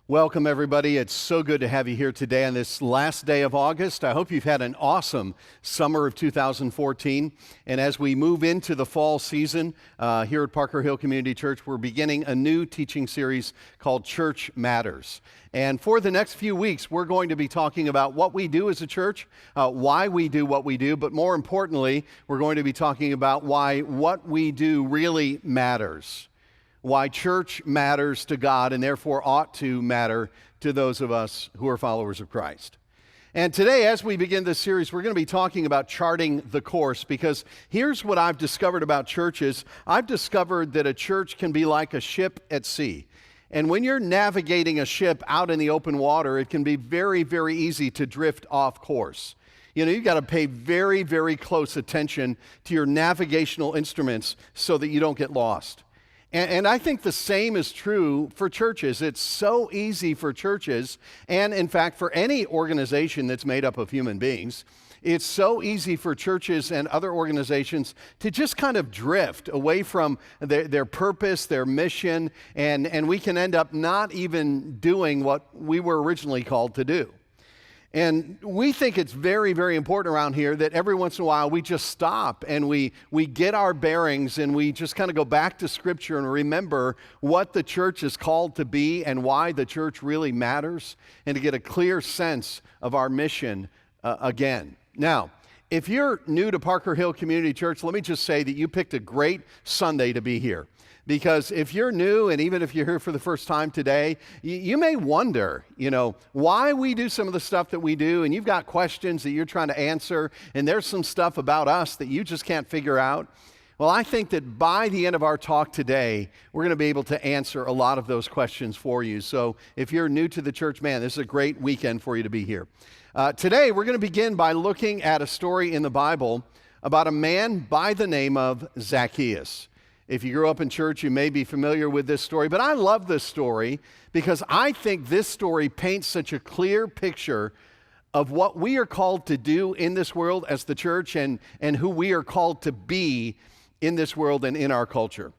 Welcome, everybody. It's so good to have you here today on this last day of August. I hope you've had an awesome summer of 2014. And as we move into the fall season here at Parker Hill Community Church, we're beginning a new teaching series called Church Matters. And for the next few weeks, we're going to be talking about what we do as a church, why we do what we do, but more importantly, we're going to be talking about why what we do really matters. Why church matters to God and therefore ought to matter to those of us who are followers of Christ. And today, as we begin this series, we're going to be talking about charting the course, because here's what I've discovered about churches. I've discovered that a church can be like a ship at sea. And when you're navigating a ship out in the open water, it can be very, very easy to drift off course. You've got to pay very, very close attention to your navigational instruments so that you don't get lost. And I think the same is true for churches. It's so easy for churches, and in fact for any organization that's made up of human beings, it's so easy for churches and other organizations to just kind of drift away from their purpose, their mission, and we can end up not even doing what we were originally called to do. And we think it's very, very important around here that every once in a while we just stop and we get our bearings and we just kind of go back to Scripture and remember what the church is called to be and why the church really matters, and to get a clear sense of our mission again. Now, if you're new to Parker Hill Community Church, let me just say that you picked a great Sunday to be here. Because if you're new, and even if you're here for the first time today, you may wonder, why we do some of the stuff that we do, and you've got questions that you're trying to answer, and there's some stuff about us that you just can't figure out. Well, I think that by the end of our talk today, we're going to be able to answer a lot of those questions for you. So if you're new to the church, man, this is a great weekend for you to be here. Today, we're going to begin by looking at a story in the Bible about a man by the name of Zacchaeus. If you grew up in church, you may be familiar with this story, but I love this story because I think this story paints such a clear picture of what we are called to do in this world as the church, and who we are called to be in this world and in our culture.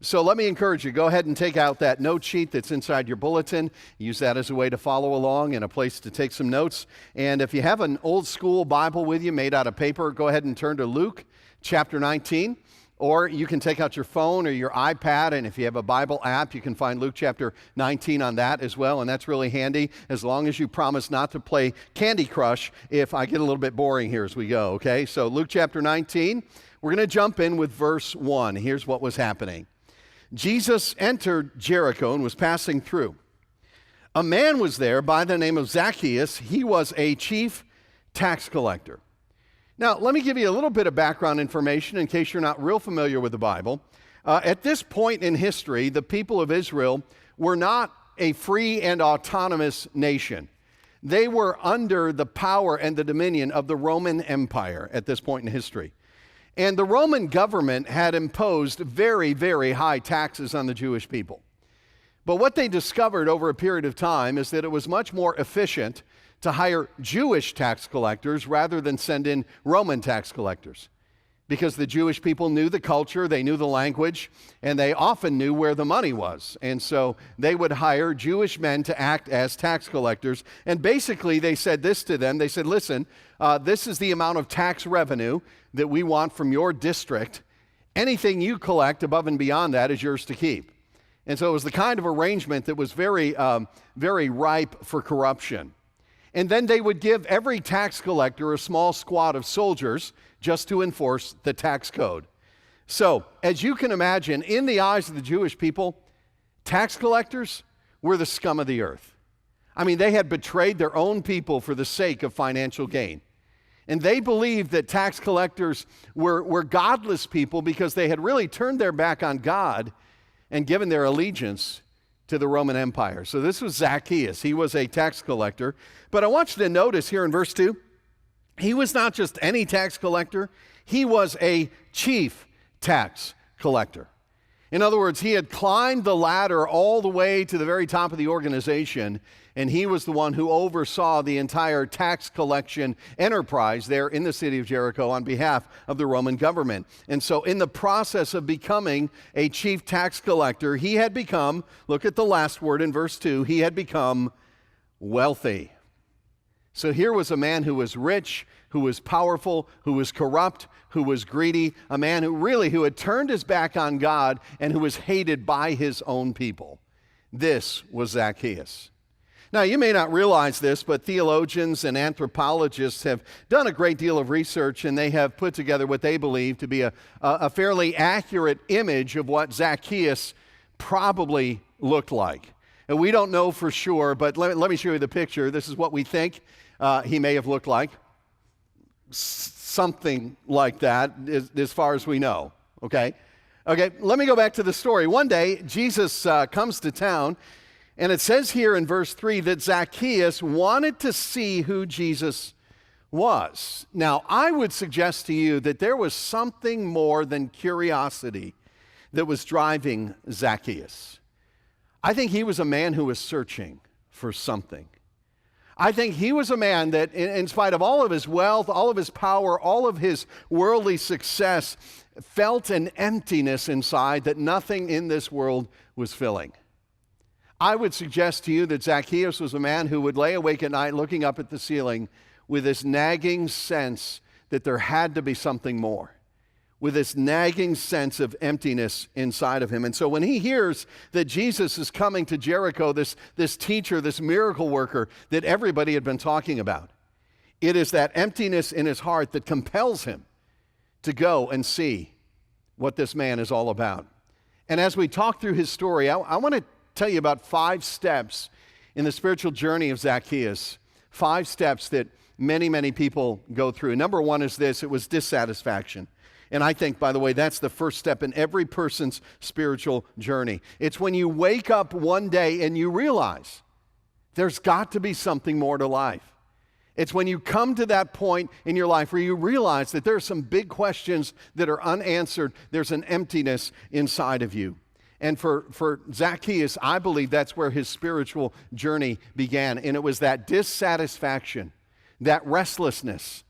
So let me encourage you, go ahead and take out that note sheet that's inside your bulletin. Use that as a way to follow along and a place to take some notes. And if you have an old school Bible with you made out of paper, go ahead and turn to Luke chapter 19. Or you can take out your phone or your iPad, and if you have a Bible app, you can find Luke chapter 19 on that as well, and that's really handy, as long as you promise not to play Candy Crush if I get a little bit boring here as we go, okay? So Luke chapter 19, we're going to jump in with verse 1. Here's what was happening. Jesus entered Jericho and was passing through. A man was there by the name of Zacchaeus. He was a chief tax collector. Now, let me give you a little bit of background information in case you're not real familiar with the Bible. At this point in history, the people of Israel were not a free and autonomous nation. They were under the power and the dominion of the Roman Empire at this point in history. And the Roman government had imposed very, very high taxes on the Jewish people. But what they discovered over a period of time is that it was much more efficient to hire Jewish tax collectors rather than send in Roman tax collectors, because the Jewish people knew the culture, they knew the language, and they often knew where the money was. And so they would hire Jewish men to act as tax collectors. And basically they said this to them. They said, listen, this is the amount of tax revenue that we want from your district. Anything you collect above and beyond that is yours to keep. And so it was the kind of arrangement that was very, very ripe for corruption. And then they would give every tax collector a small squad of soldiers just to enforce the tax code. So, as you can imagine, in the eyes of the Jewish people, tax collectors were the scum of the earth. I mean, they had betrayed their own people for the sake of financial gain. And they believed that tax collectors were godless people because they had really turned their back on God and given their allegiance to the Roman Empire. So this was Zacchaeus. He was a tax collector. But I want you to notice here in verse 2, he was not just any tax collector. He was a chief tax collector. In other words, he had climbed the ladder all the way to the very top of the organization, and he was the one who oversaw the entire tax collection enterprise there in the city of Jericho on behalf of the Roman government. And so in the process of becoming a chief tax collector, he had become, look at the last word in verse 2, he had become wealthy. So here was a man who was rich, who was powerful, who was corrupt, who was greedy, a man who had turned his back on God and who was hated by his own people. This was Zacchaeus. Now, you may not realize this, but theologians and anthropologists have done a great deal of research, and they have put together what they believe to be a fairly accurate image of what Zacchaeus probably looked like. And we don't know for sure, but let me show you the picture. This is what we think he may have looked like. Something like that, as far as we know, okay? Okay, let me go back to the story. One day, Jesus comes to town, and it says here in verse 3 that Zacchaeus wanted to see who Jesus was. Now, I would suggest to you that there was something more than curiosity that was driving Zacchaeus. I think he was a man who was searching for something. I think he was a man that, in spite of all of his wealth, all of his power, all of his worldly success, felt an emptiness inside that nothing in this world was filling. I would suggest to you that Zacchaeus was a man who would lay awake at night looking up at the ceiling with this nagging sense that there had to be something more, with this nagging sense of emptiness inside of him. And so when he hears that Jesus is coming to Jericho, this teacher, this miracle worker that everybody had been talking about, it is that emptiness in his heart that compels him to go and see what this man is all about. And as we talk through his story, I want to tell you about 5 steps in the spiritual journey of Zacchaeus, 5 steps that many, many people go through. Number 1 is this: it was dissatisfaction. And I think, by the way, that's the first step in every person's spiritual journey. It's when you wake up one day and you realize there's got to be something more to life. It's when you come to that point in your life where you realize that there are some big questions that are unanswered. There's an emptiness inside of you. And for Zacchaeus, I believe that's where his spiritual journey began. And it was that dissatisfaction, that restlessness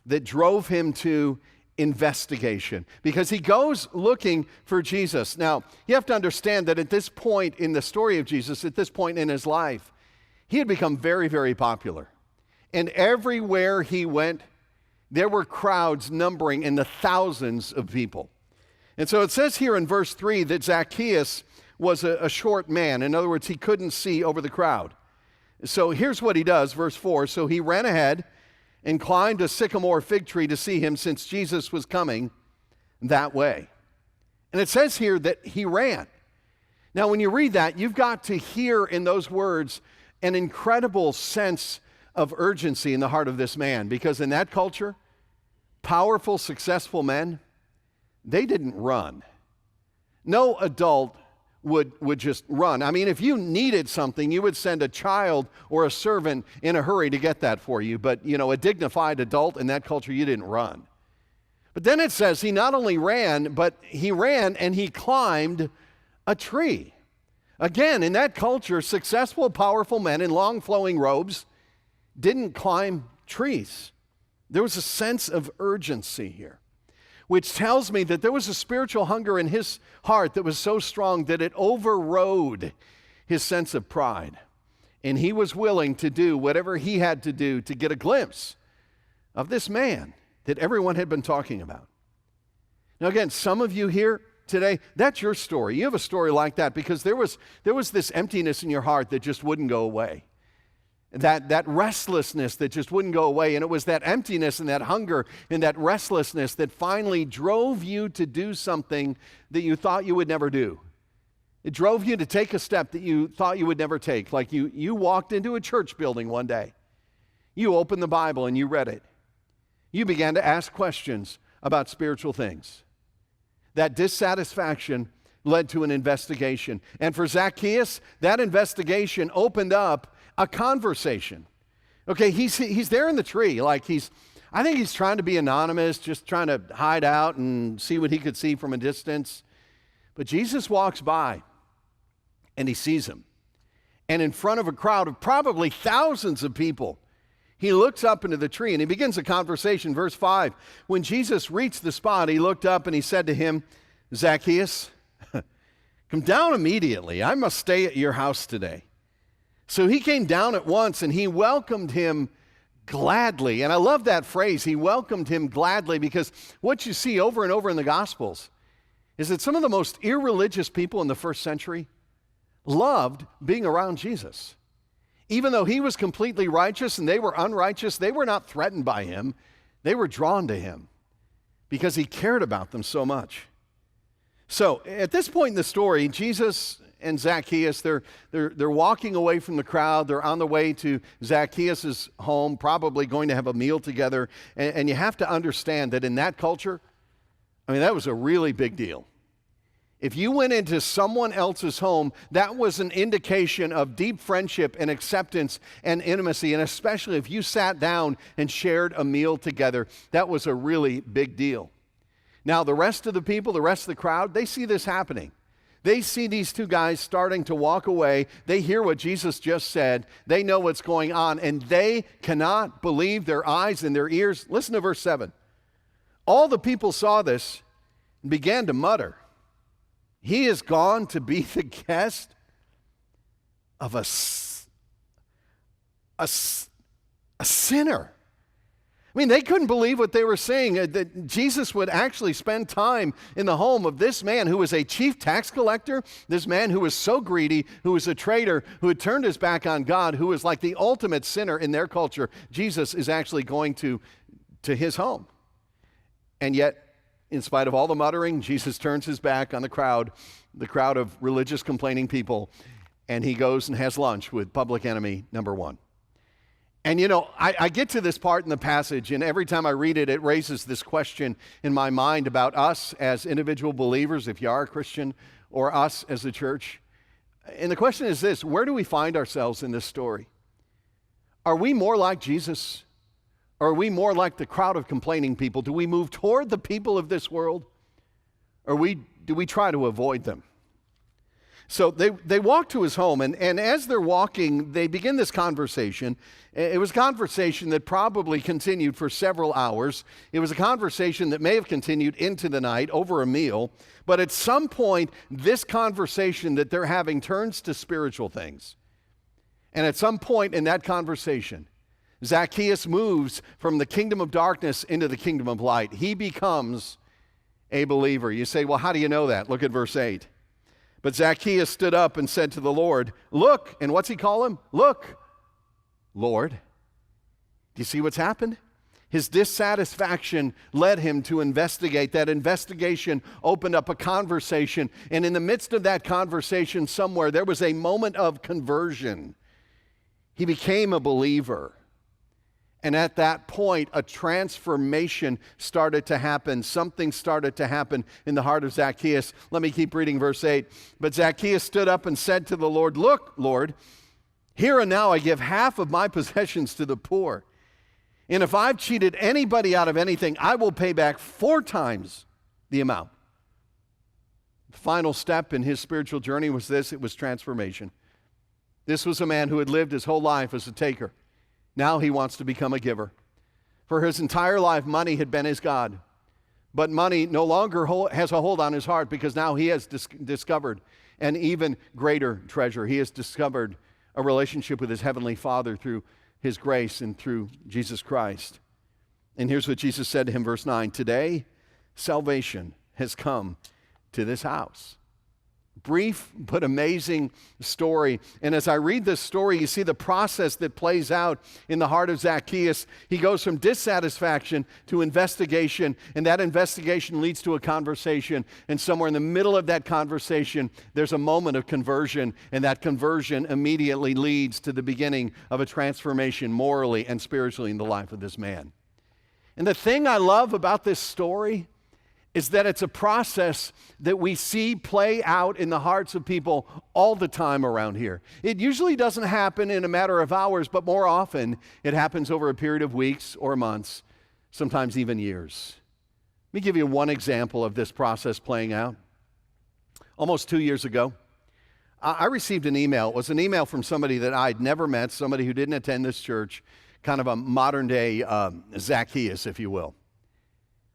that drove him to investigation, because he goes looking for Jesus. Now, you have to understand that at this point in the story of Jesus, at this point in his life, he had become very, very popular. And everywhere he went, there were crowds numbering in the thousands of people. And so it says here in verse 3 that Zacchaeus was a short man. In other words, he couldn't see over the crowd. So here's what he does, verse 4. So he ran ahead and climbed a sycamore fig tree to see him, since Jesus was coming that way. And it says here that he ran. Now, when you read that, you've got to hear in those words an incredible sense of urgency in the heart of this man, because in that culture, powerful, successful men, they didn't run. No adult would just run. I mean, if you needed something, you would send a child or a servant in a hurry to get that for you. But, a dignified adult in that culture, you didn't run. But then it says he not only ran, but he ran and he climbed a tree. Again, in that culture, successful, powerful men in long flowing robes didn't climb trees. There was a sense of urgency here, which tells me that there was a spiritual hunger in his heart that was so strong that it overrode his sense of pride. And he was willing to do whatever he had to do to get a glimpse of this man that everyone had been talking about. Now again, some of you here today, that's your story. You have a story like that because there was this emptiness in your heart that just wouldn't go away. That restlessness that just wouldn't go away. And it was that emptiness and that hunger and that restlessness that finally drove you to do something that you thought you would never do. It drove you to take a step that you thought you would never take. Like you walked into a church building one day. You opened the Bible and you read it. You began to ask questions about spiritual things. That dissatisfaction led to an investigation. And for Zacchaeus, that investigation opened up a conversation. Okay, he's there in the tree, like I think he's trying to be anonymous, just trying to hide out and see what he could see from a distance. But Jesus walks by and he sees him. And in front of a crowd of probably thousands of people, he looks up into the tree and he begins a conversation. Verse 5, when Jesus reached the spot, he looked up and he said to him, Zacchaeus, come down immediately. I must stay at your house today. So he came down at once and he welcomed him gladly. And I love that phrase, he welcomed him gladly, because what you see over and over in the Gospels is that some of the most irreligious people in the first century loved being around Jesus. Even though he was completely righteous and they were unrighteous, they were not threatened by him. They were drawn to him because he cared about them so much. So at this point in the story, Jesus and Zacchaeus, they're walking away from the crowd. They're on the way to Zacchaeus' home, probably going to have a meal together. And you have to understand that in that culture, I mean, that was a really big deal. If you went into someone else's home, that was an indication of deep friendship and acceptance and intimacy. And especially if you sat down and shared a meal together, that was a really big deal. Now, the rest of the people, the rest of the crowd, they see this happening. They see these two guys starting to walk away. They hear what Jesus just said. They know what's going on, and they cannot believe their eyes and their ears. Listen to verse 7. All the people saw this and began to mutter, he is gone to be the guest of a sinner. I mean, they couldn't believe what they were saying, that Jesus would actually spend time in the home of this man who was a chief tax collector, this man who was so greedy, who was a traitor, who had turned his back on God, who was like the ultimate sinner in their culture. Jesus is actually going to his home. And yet, in spite of all the muttering, Jesus turns his back on the crowd of religious complaining people, and he goes and has lunch with public enemy number one. And you know, I get to this part in the passage, and every time I read it, it raises this question in my mind about us as individual believers, if you are a Christian, or us as a church. And the question is this: where do we find ourselves in this story? Are we more like Jesus? Or are we more like the crowd of complaining people? Do we move toward the people of this world? Or do we try to avoid them? So they walk to his home, and as they're walking, they begin this conversation. It was a conversation that probably continued for several hours. It was a conversation that may have continued into the night over a meal. But at some point, this conversation that they're having turns to spiritual things. And at some point in that conversation, Zacchaeus moves from the kingdom of darkness into the kingdom of light. He becomes a believer. You say, well, how do you know that? Look at verse 8. But Zacchaeus stood up and said to the Lord, look, and what's he call him? Look, Lord. Do you see what's happened? His dissatisfaction led him to investigate. That investigation opened up a conversation, and in the midst of that conversation somewhere, there was a moment of conversion. He became a believer. And at that point, a transformation started to happen. Something started to happen in the heart of Zacchaeus. Let me keep reading verse 8. But Zacchaeus stood up and said to the Lord, look, Lord, here and now I give half of my possessions to the poor. And if I've cheated anybody out of anything, I will pay back 4 times the amount. The final step in his spiritual journey was this: it was transformation. This was a man who had lived his whole life as a taker. Now he wants to become a giver. For his entire life, money had been his God. But money no longer has a hold on his heart, because now he has discovered an even greater treasure. He has discovered a relationship with his heavenly Father through his grace and through Jesus Christ. And here's what Jesus said to him, verse 9. Today, salvation has come to this house. Brief but amazing story. And as I read this story, you see the process that plays out in the heart of Zacchaeus. He goes from dissatisfaction to investigation, and that investigation leads to a conversation. And somewhere in the middle of that conversation, there's a moment of conversion, and that conversion immediately leads to the beginning of a transformation morally and spiritually in the life of this man. And the thing I love about this story is that it's a process that we see play out in the hearts of people all the time around here. It usually doesn't happen in a matter of hours, but more often it happens over a period of weeks or months, sometimes even years. Let me give you one example of this process playing out. Almost 2 years ago, I received an email. It was an email from somebody that I'd never met, somebody who didn't attend this church, kind of a modern-day Zacchaeus, if you will.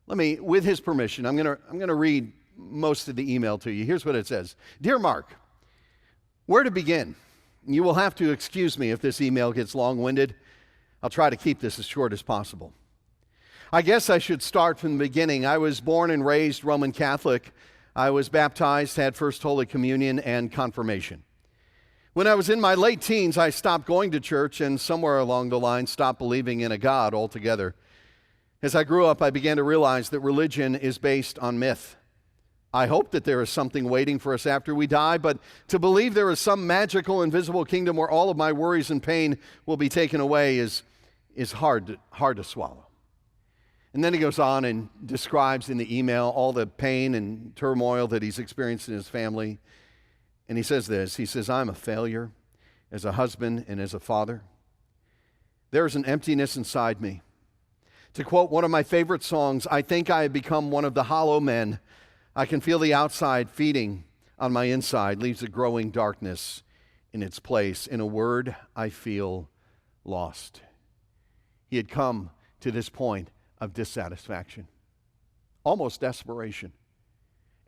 With his permission, I'm going to read most of the email to you. Here's what it says. Dear Mark, where to begin? You will have to excuse me if this email gets long-winded. I'll try to keep this as short as possible. I guess I should start from the beginning. I was born and raised Roman Catholic. I was baptized, had First Holy Communion, and confirmation. When I was in my late teens, I stopped going to church and somewhere along the line stopped believing in a God altogether. As I grew up, I began to realize that religion is based on myth. I hope that there is something waiting for us after we die, but to believe there is some magical, invisible kingdom where all of my worries and pain will be taken away is hard to swallow. And then he goes on and describes in the email all the pain and turmoil that he's experienced in his family. And he says this, he says, I'm a failure as a husband and as a father. There is an emptiness inside me. To quote one of my favorite songs, I think I have become one of the hollow men. I can feel the outside feeding on my inside, leaves a growing darkness in its place. In a word, I feel lost. He had come to this point of dissatisfaction, almost desperation.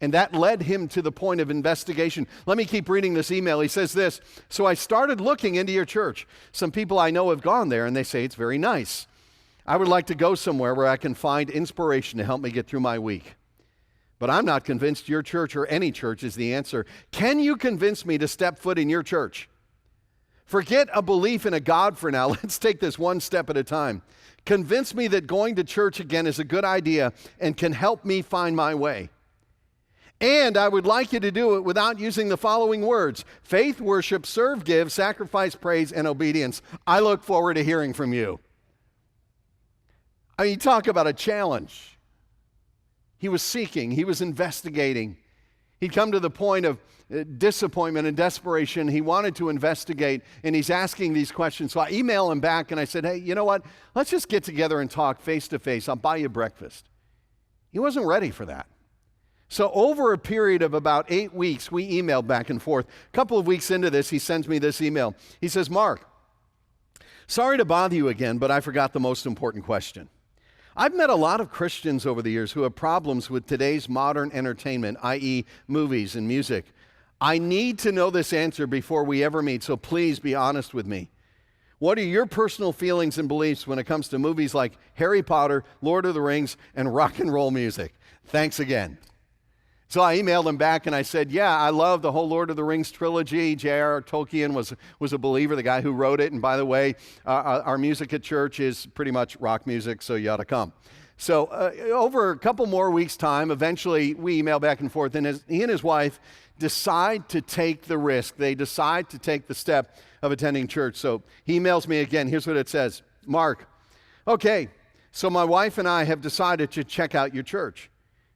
And that led him to the point of investigation. Let me keep reading this email. He says this, so I started looking into your church. Some people I know have gone there and they say it's very nice. I would like to go somewhere where I can find inspiration to help me get through my week. But I'm not convinced your church or any church is the answer. Can you convince me to step foot in your church? Forget a belief in a God for now. Let's take this one step at a time. Convince me that going to church again is a good idea and can help me find my way. And I would like you to do it without using the following words: faith, worship, serve, give, sacrifice, praise, and obedience. I look forward to hearing from you. I mean, talk about a challenge. He was seeking, he was investigating. He'd come to the point of disappointment and desperation. He wanted to investigate, and he's asking these questions. So I emailed him back, and I said, hey, you know what? Let's just get together and talk face to face. I'll buy you breakfast. He wasn't ready for that. So over a period of about 8 weeks, we emailed back and forth. A couple of weeks into this, he sends me this email. He says, Mark, sorry to bother you again, but I forgot the most important question. I've met a lot of Christians over the years who have problems with today's modern entertainment, i.e. movies and music. I need to know this answer before we ever meet, so please be honest with me. What are your personal feelings and beliefs when it comes to movies like Harry Potter, Lord of the Rings, and rock and roll music? Thanks again. So I emailed him back and I said, yeah, I love the whole Lord of the Rings trilogy. J.R.R. Tolkien was a believer, the guy who wrote it. And by the way, our music at church is pretty much rock music, so you ought to come. So over a couple more weeks' time, eventually we email back and forth, and he and his wife decide to take the risk. They decide to take the step of attending church. So he emails me again. Here's what it says. Mark, okay, so my wife and I have decided to check out your church.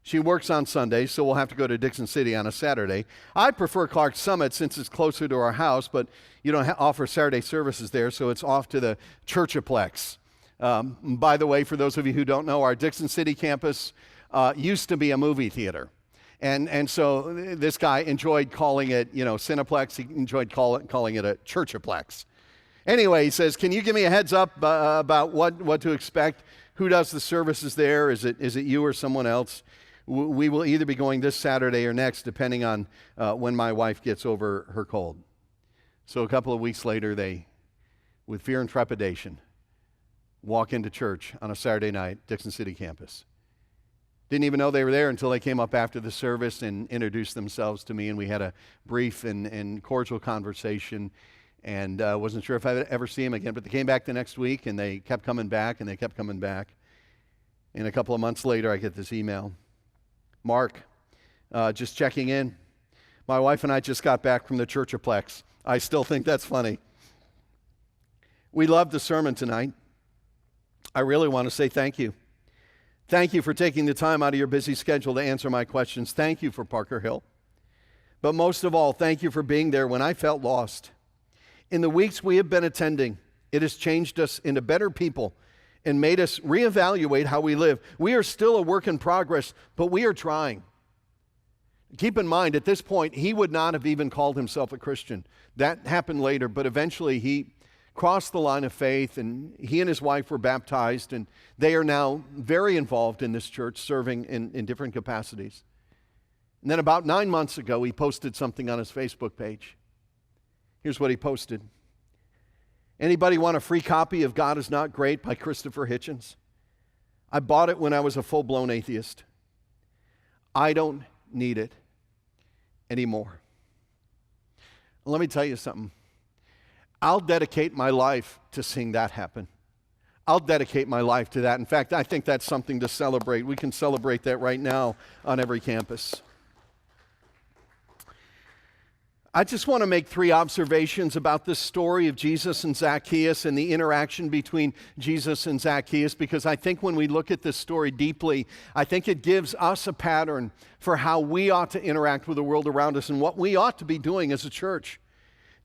She works on Sundays, so we'll have to go to Dixon City on a Saturday. I prefer Clark Summit since it's closer to our house, but you don't offer Saturday services there, so it's off to the Churchoplex. By the way, for those of you who don't know, our Dixon City campus used to be a movie theater. And so this guy enjoyed calling it, Cineplex. He enjoyed calling it a Churchoplex. Anyway, he says, can you give me a heads up about what to expect? Who does the services there? Is it you or someone else? We will either be going this Saturday or next, depending on when my wife gets over her cold. So a couple of weeks later, they, with fear and trepidation, walk into church on a Saturday night, Dixon City campus. Didn't even know they were there until they came up after the service and introduced themselves to me, and we had a brief and cordial conversation, and wasn't sure if I'd ever see them again, but they came back the next week, and they kept coming back, and they kept coming back. And a couple of months later, I get this email. Mark, just checking in. My wife and I just got back from the Churchoplex. I still think that's funny. We loved the sermon tonight. I really want to say thank you. Thank you for taking the time out of your busy schedule to answer my questions. Thank you for Parker Hill. But most of all, thank you for being there when I felt lost. In the weeks we have been attending, it has changed us into better people and made us reevaluate how we live. We are still a work in progress, but we are trying. Keep in mind, at this point, he would not have even called himself a Christian. That happened later, but eventually he crossed the line of faith, and he and his wife were baptized, and they are now very involved in this church, serving in different capacities. And then about 9 months ago, he posted something on his Facebook page. Here's what he posted. Anybody want a free copy of God is Not Great by Christopher Hitchens? I bought it when I was a full-blown atheist. I don't need it anymore. Let me tell you something. I'll dedicate my life to seeing that happen. I'll dedicate my life to that. In fact, I think that's something to celebrate. We can celebrate that right now on every campus. I just want to make 3 observations about this story of Jesus and Zacchaeus and the interaction between Jesus and Zacchaeus, because I think when we look at this story deeply, I think it gives us a pattern for how we ought to interact with the world around us and what we ought to be doing as a church.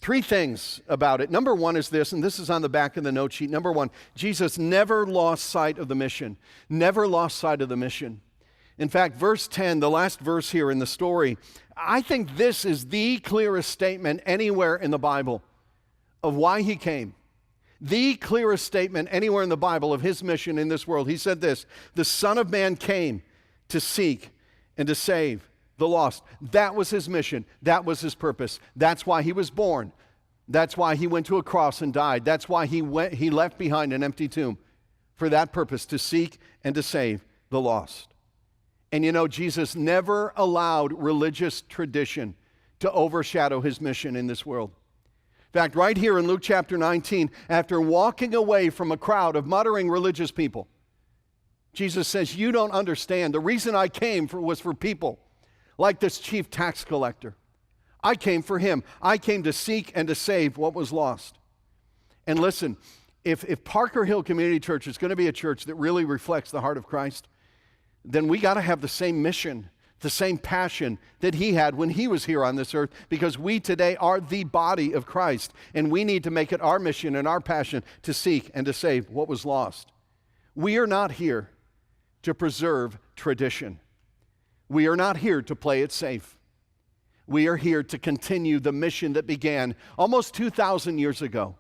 3 things about it. Number 1 is this, and this is on the back of the note sheet. Number 1, Jesus never lost sight of the mission. Never lost sight of the mission. In fact, verse 10, the last verse here in the story, I think this is the clearest statement anywhere in the Bible of why he came. The clearest statement anywhere in the Bible of his mission in this world. He said this, the Son of Man came to seek and to save the lost. That was his mission. That was his purpose. That's why he was born. That's why he went to a cross and died. That's why he left behind an empty tomb for that purpose, to seek and to save the lost. And you know, Jesus never allowed religious tradition to overshadow his mission in this world. In fact, right here in Luke chapter 19, after walking away from a crowd of muttering religious people, Jesus says, you don't understand. The reason I came was for people like this chief tax collector. I came for him. I came to seek and to save what was lost. And listen, if Parker Hill Community Church is going to be a church that really reflects the heart of Christ, then we got to have the same mission, the same passion that he had when he was here on this earth, because we today are the body of Christ, and we need to make it our mission and our passion to seek and to save what was lost. We are not here to preserve tradition. We are not here to play it safe. We are here to continue the mission that began almost 2,000 years ago,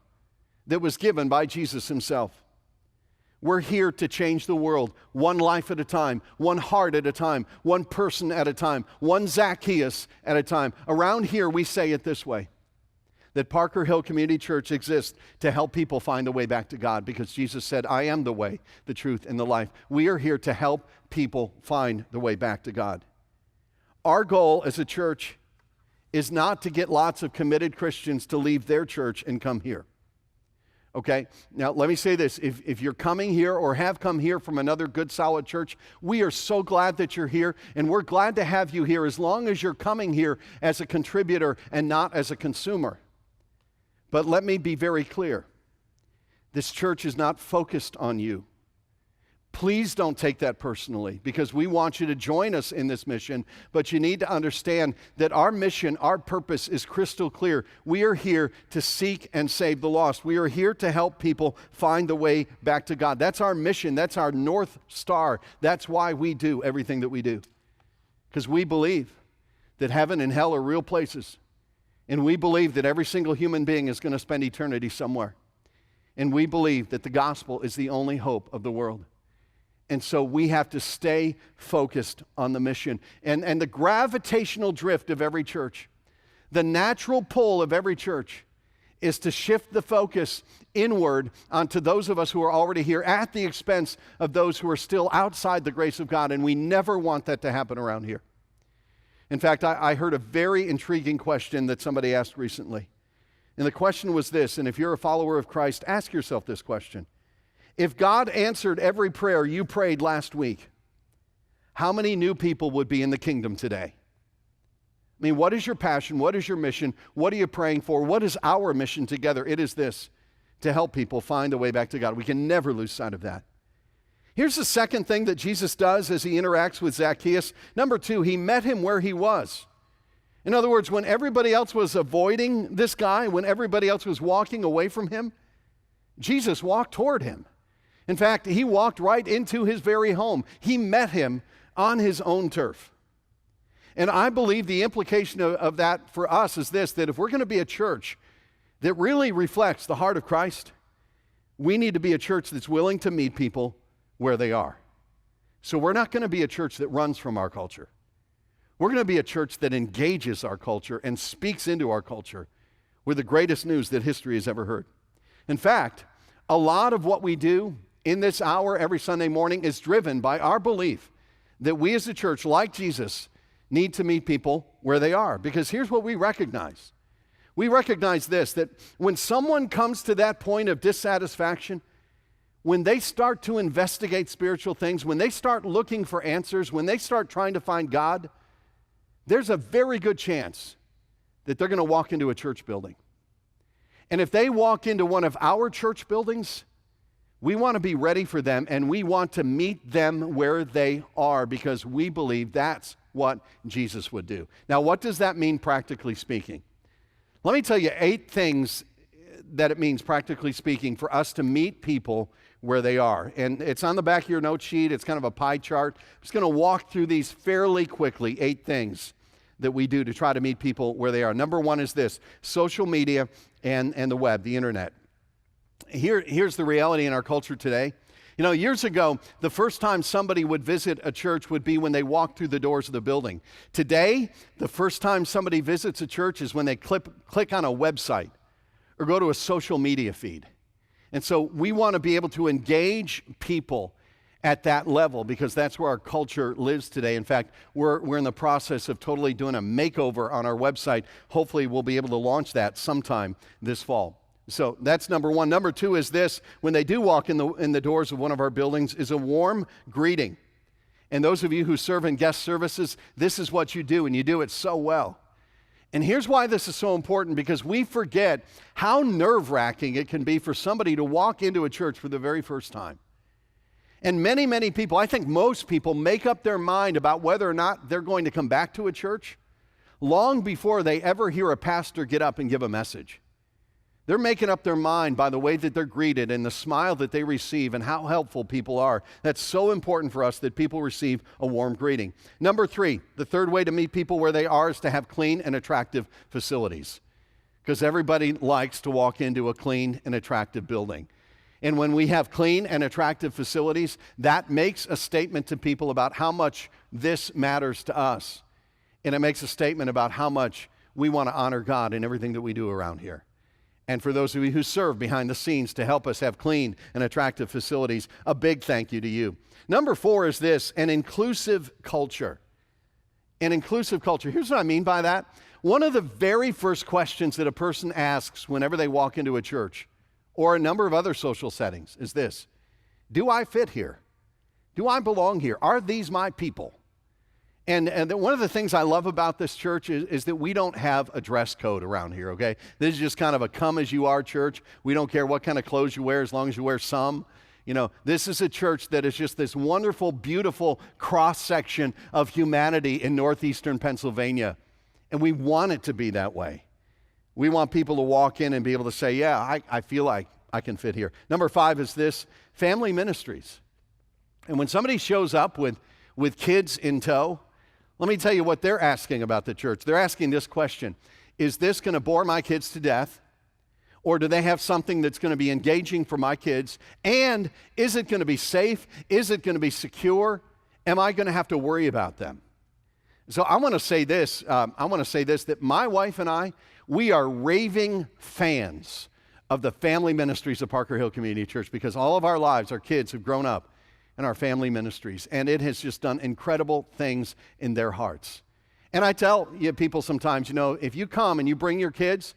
that was given by Jesus himself. We're here to change the world, one life at a time, one heart at a time, one person at a time, one Zacchaeus at a time. Around here, we say it this way, that Parker Hill Community Church exists to help people find a way back to God, because Jesus said, I am the way, the truth, and the life. We are here to help people find the way back to God. Our goal as a church is not to get lots of committed Christians to leave their church and come here. Okay, now let me say this. If you're coming here or have come here from another good, solid church, we are so glad that you're here, and we're glad to have you here as long as you're coming here as a contributor and not as a consumer. But let me be very clear. This church is not focused on you. Please don't take that personally, because we want you to join us in this mission, but you need to understand that our mission, our purpose is crystal clear. We are here to seek and save the lost. We are here to help people find the way back to God. That's our mission. That's our North Star. That's why we do everything that we do, because we believe that heaven and hell are real places, and we believe that every single human being is going to spend eternity somewhere, and we believe that the gospel is the only hope of the world. And so we have to stay focused on the mission. And the gravitational drift of every church, the natural pull of every church, is to shift the focus inward onto those of us who are already here at the expense of those who are still outside the grace of God. And we never want that to happen around here. In fact, I heard a very intriguing question that somebody asked recently. And the question was this, and if you're a follower of Christ, ask yourself this question. If God answered every prayer you prayed last week, how many new people would be in the kingdom today? I mean, what is your passion? What is your mission? What are you praying for? What is our mission together? It is this, to help people find a way back to God. We can never lose sight of that. Here's the second thing that Jesus does as he interacts with Zacchaeus. Number 2, he met him where he was. In other words, when everybody else was avoiding this guy, when everybody else was walking away from him, Jesus walked toward him. In fact, he walked right into his very home. He met him on his own turf. And I believe the implication of that for us is this, that if we're going to be a church that really reflects the heart of Christ, we need to be a church that's willing to meet people where they are. So we're not going to be a church that runs from our culture. We're going to be a church that engages our culture and speaks into our culture with the greatest news that history has ever heard. In fact, a lot of what we do in this hour every Sunday morning is driven by our belief that we as a church, like Jesus, need to meet people where they are. Because here's what we recognize. We recognize this, that when someone comes to that point of dissatisfaction, when they start to investigate spiritual things, when they start looking for answers, when they start trying to find God, there's a very good chance that they're going to walk into a church building. And if they walk into one of our church buildings, we want to be ready for them, and we want to meet them where they are because we believe that's what Jesus would do. Now, what does that mean practically speaking? Let me tell you 8 things that it means practically speaking for us to meet people where they are. And it's on the back of your note sheet. It's kind of a pie chart. I'm just going to walk through these fairly quickly, 8 things that we do to try to meet people where they are. Number 1 is this: social media and the web, the internet. Here's the reality in our culture today. You know, years ago, the first time somebody would visit a church would be when they walked through the doors of the building. Today, the first time somebody visits a church is when they click on a website or go to a social media feed. And so we want to be able to engage people at that level because that's where our culture lives today. In fact, we're in the process of totally doing a makeover on our website. Hopefully, we'll be able to launch that sometime this fall. So that's number 1. Number 2 is this: when they do walk in the doors of one of our buildings, is a warm greeting. And those of you who serve in guest services, this is what you do, and you do it so well. And here's why this is so important, because we forget how nerve-wracking it can be for somebody to walk into a church for the very first time. And many, many people, I think most people, make up their mind about whether or not they're going to come back to a church long before they ever hear a pastor get up and give a message. They're making up their mind by the way that they're greeted and the smile that they receive and how helpful people are. That's so important for us that people receive a warm greeting. Number 3, the third way to meet people where they are is to have clean and attractive facilities. Because everybody likes to walk into a clean and attractive building. And when we have clean and attractive facilities, that makes a statement to people about how much this matters to us. And it makes a statement about how much we want to honor God in everything that we do around here. And for those of you who serve behind the scenes to help us have clean and attractive facilities, a big thank you to you. Number 4 is this: an inclusive culture. An inclusive culture. Here's what I mean by that. One of the very first questions that a person asks whenever they walk into a church or a number of other social settings is this: do I fit here? Do I belong here? Are these my people? And one of the things I love about this church is that we don't have a dress code around here, okay? This is just kind of a come-as-you-are church. We don't care what kind of clothes you wear as long as you wear some. You know, this is a church that is just this wonderful, beautiful cross-section of humanity in northeastern Pennsylvania. And we want it to be that way. We want people to walk in and be able to say, yeah, I feel like I can fit here. Number 5 is this: family ministries. And when somebody shows up with kids in tow, let me tell you what they're asking about the church. They're asking this question: is this going to bore my kids to death? Or do they have something that's going to be engaging for my kids? And is it going to be safe? Is it going to be secure? Am I going to have to worry about them? So I want to say this. That my wife and I, we are raving fans of the family ministries of Parker Hill Community Church, because all of our lives, our kids have grown up in our family ministries, and it has just done incredible things in their hearts. And I tell people sometimes, you know, if you come and you bring your kids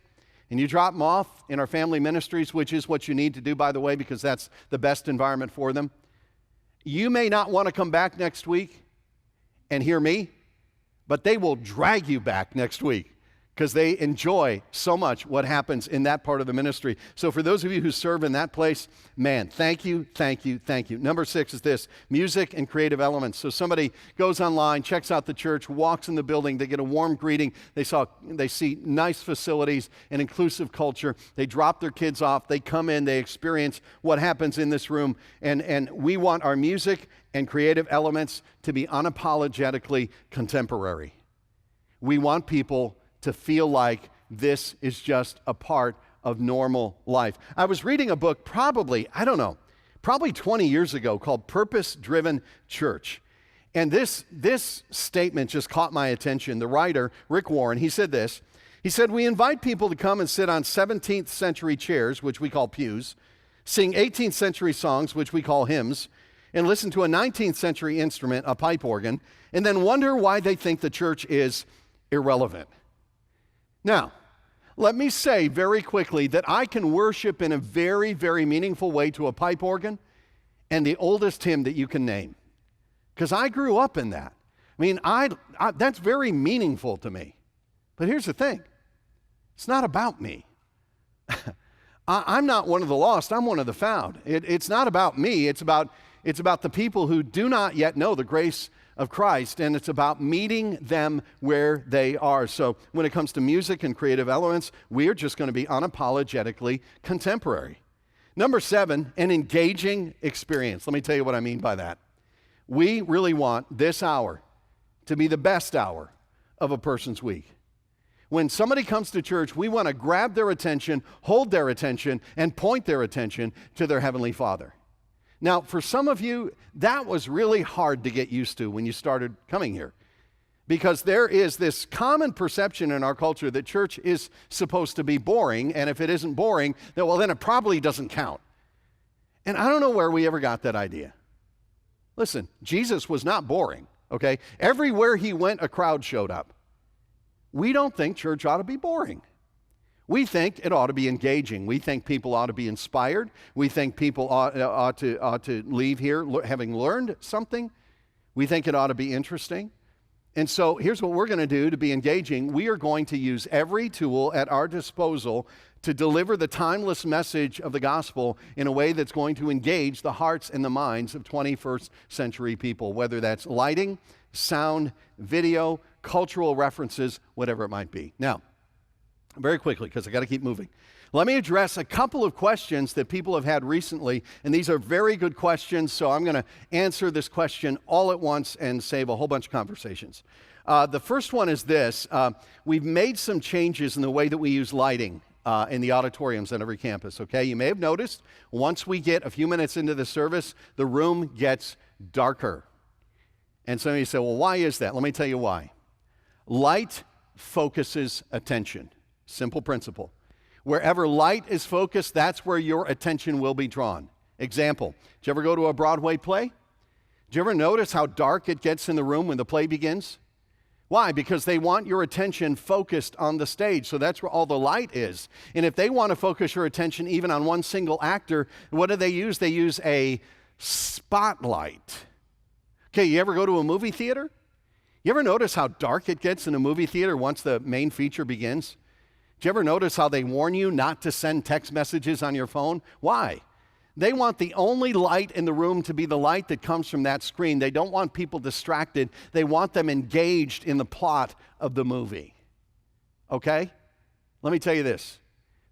and you drop them off in our family ministries, which is what you need to do, by the way, because that's the best environment for them, you may not want to come back next week and hear me, but they will drag you back next week because they enjoy so much what happens in that part of the ministry. So for those of you who serve in that place, man, thank you, thank you, thank you. Number 6 is this: music and creative elements. So somebody goes online, checks out the church, walks in the building, they get a warm greeting, they see nice facilities, an inclusive culture, they drop their kids off, they come in, they experience what happens in this room, and we want our music and creative elements to be unapologetically contemporary. We want people to feel like this is just a part of normal life. I was reading a book probably 20 years ago called Purpose Driven Church. And this statement just caught my attention. The writer, Rick Warren, he said this. He said, "We invite people to come and sit on 17th century chairs, which we call pews, sing 18th century songs, which we call hymns, and listen to a 19th century instrument, a pipe organ, and then wonder why they think the church is irrelevant." Now, let me say very quickly that I can worship in a very, very meaningful way to a pipe organ and the oldest hymn that you can name, because I grew up in that. I mean, that's very meaningful to me. But here's the thing. It's not about me. I'm not one of the lost. I'm one of the found. It's not about me. It's about the people who do not yet know the grace of Christ, and it's about meeting them where they are. So when it comes to music and creative elements, we are just going to be unapologetically contemporary. Number 7, an engaging experience. Let me tell you what I mean by that. We really want this hour to be the best hour of a person's week. When somebody comes to church, we want to grab their attention, hold their attention, and point their attention to their Heavenly Father. Now, for some of you, that was really hard to get used to when you started coming here, because there is this common perception in our culture that church is supposed to be boring, and if it isn't boring, then it probably doesn't count. And I don't know where we ever got that idea. Listen, Jesus was not boring, okay? Everywhere he went, a crowd showed up. We don't think church ought to be boring. We think it ought to be engaging. We think people ought to be inspired. We think people ought to leave here having learned something. We think it ought to be interesting. And so here's what we're going to do to be engaging. We are going to use every tool at our disposal to deliver the timeless message of the gospel in a way that's going to engage the hearts and the minds of 21st century people, whether that's lighting, sound, video, cultural references, whatever it might be. Now, very quickly, because I got to keep moving. Let me address a couple of questions that people have had recently, and these are very good questions, so I'm going to answer this question all at once and save a whole bunch of conversations. The first one is this. We've made some changes in the way that we use lighting in the auditoriums on every campus, okay? You may have noticed, once we get a few minutes into the service, the room gets darker. And some of you say, well, why is that? Let me tell you why. Light focuses attention. Simple principle. Wherever light is focused, that's where your attention will be drawn. Example, did you ever go to a Broadway play? Did you ever notice how dark it gets in the room when the play begins? Why? Because they want your attention focused on the stage, so that's where all the light is. And if they want to focus your attention even on one single actor, what do they use? They use a spotlight. Okay, you ever go to a movie theater? You ever notice how dark it gets in a movie theater once the main feature begins? Do you ever notice how they warn you not to send text messages on your phone? Why? They want the only light in the room to be the light that comes from that screen. They don't want people distracted. They want them engaged in the plot of the movie. Okay? Let me tell you this.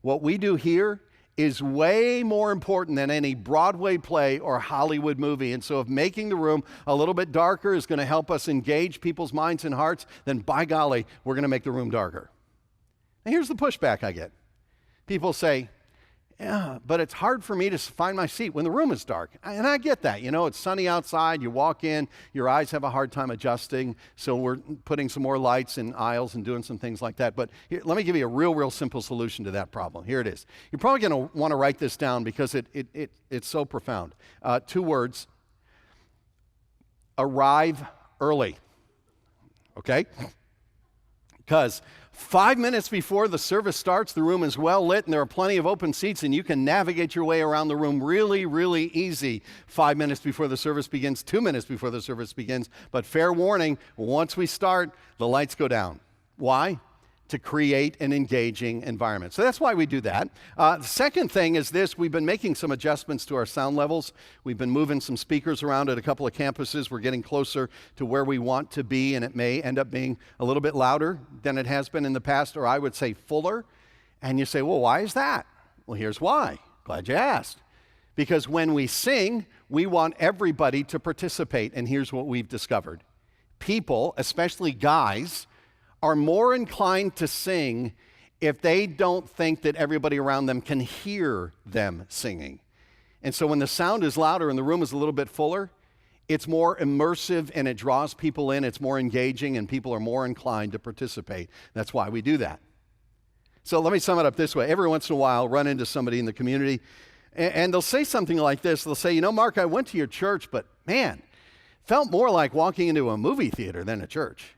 What we do here is way more important than any Broadway play or Hollywood movie. And so if making the room a little bit darker is going to help us engage people's minds and hearts, then by golly, we're going to make the room darker. And here's the pushback I get. People say, yeah, but it's hard for me to find my seat when the room is dark. And I get that. You know, it's sunny outside. You walk in, your eyes have a hard time adjusting. So we're putting some more lights in aisles and doing some things like that. But here, let me give you a real simple solution to that problem. Here it is. You're probably going to want to write this down because it's so profound. 2 words. Arrive early. Okay? Because 5 minutes before the service starts, the room is well lit and there are plenty of open seats and you can navigate your way around the room really easy. 5 minutes before the service begins, 2 minutes before the service begins. But fair warning, once we start, the lights go down. Why? To create an engaging environment. So that's why we do that. The second thing is this. We've been making some adjustments to our sound levels. We've been moving some speakers around at a couple of campuses. We're getting closer to where we want to be, and it may end up being a little bit louder than it has been in the past, or I would say fuller. And you say, well, why is that? Well, here's why. Glad you asked. Because when we sing, we want everybody to participate, and here's what we've discovered. People, especially guys, are more inclined to sing if they don't think that everybody around them can hear them singing. And so when the sound is louder and the room is a little bit fuller, it's more immersive and it draws people in, it's more engaging, and people are more inclined to participate. That's why we do that. So let me sum it up this way. Every once in a while, I'll run into somebody in the community, and they'll say something like this. They'll say, Mark, I went to your church, but man, felt more like walking into a movie theater than a church.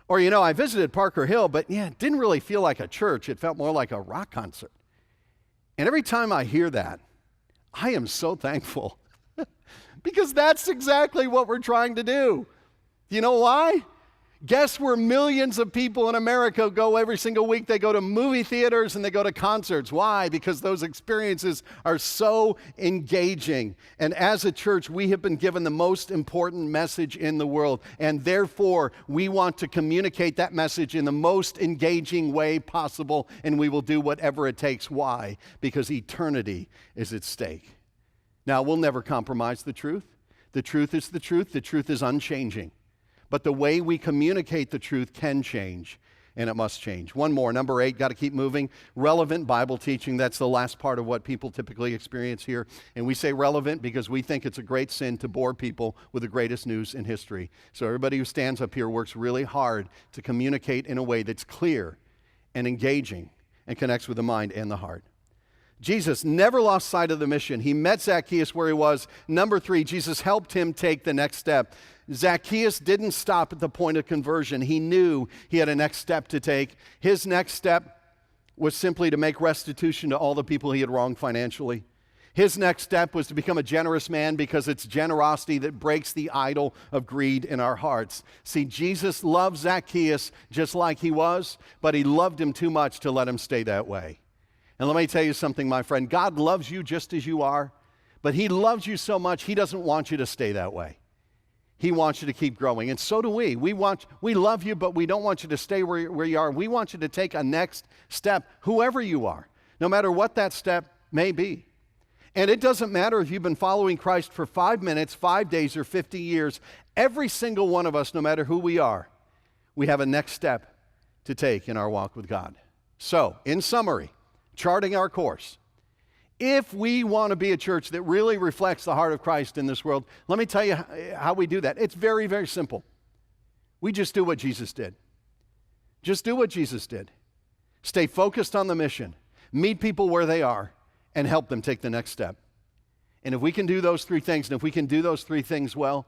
Or, I visited Parker Hill, but it didn't really feel like a church. It felt more like a rock concert. And every time I hear that, I am so thankful because that's exactly what we're trying to do. You know why? Guess where millions of people in America go every single week? They go to movie theaters and they go to concerts. Why? Because those experiences are so engaging. And as a church, we have been given the most important message in the world. And therefore, we want to communicate that message in the most engaging way possible. And we will do whatever it takes. Why? Because eternity is at stake. Now, we'll never compromise the truth. The truth is the truth. The truth is unchanging. But the way we communicate the truth can change, and it must change. One more, number 8, got to keep moving. Relevant Bible teaching, that's the last part of what people typically experience here. And we say relevant because we think it's a great sin to bore people with the greatest news in history. So everybody who stands up here works really hard to communicate in a way that's clear and engaging and connects with the mind and the heart. Jesus never lost sight of the mission. He met Zacchaeus where he was. Number 3, Jesus helped him take the next step. Zacchaeus didn't stop at the point of conversion. He knew he had a next step to take. His next step was simply to make restitution to all the people he had wronged financially. His next step was to become a generous man because it's generosity that breaks the idol of greed in our hearts. See, Jesus loved Zacchaeus just like he was, but he loved him too much to let him stay that way. And let me tell you something, my friend. God loves you just as you are, but he loves you so much, he doesn't want you to stay that way. He wants you to keep growing, and so do we. We love you, but we don't want you to stay where you are. We want you to take a next step, whoever you are, no matter what that step may be. And it doesn't matter if you've been following Christ for 5 minutes, 5 days, or 50 years. Every single one of us, no matter who we are, we have a next step to take in our walk with God. So, in summary, charting our course. If we want to be a church that really reflects the heart of Christ in this world, let me tell you how we do that. It's very, very simple. We just do what Jesus did. Just do what Jesus did. Stay focused on the mission. Meet people where they are and help them take the next step. And if we can do those 3 things, and if we can do those 3 things well,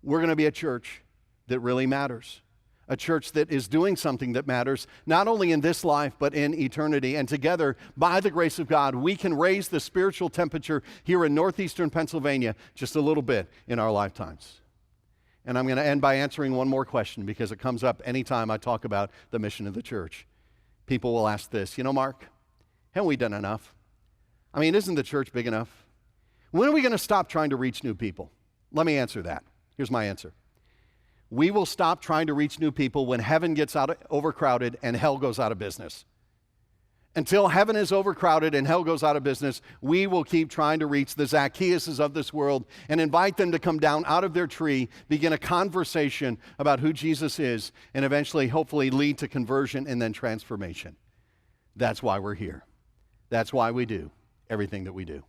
we're going to be a church that really matters. A church that is doing something that matters, not only in this life, but in eternity. And together, by the grace of God, we can raise the spiritual temperature here in northeastern Pennsylvania just a little bit in our lifetimes. And I'm going to end by answering one more question because it comes up anytime I talk about the mission of the church. People will ask this, Mark, haven't we done enough? I mean, isn't the church big enough? When are we going to stop trying to reach new people? Let me answer that. Here's my answer. We will stop trying to reach new people when heaven gets overcrowded and hell goes out of business. Until heaven is overcrowded and hell goes out of business, we will keep trying to reach the Zacchaeuses of this world and invite them to come down out of their tree, begin a conversation about who Jesus is, and eventually, hopefully, lead to conversion and then transformation. That's why we're here. That's why we do everything that we do.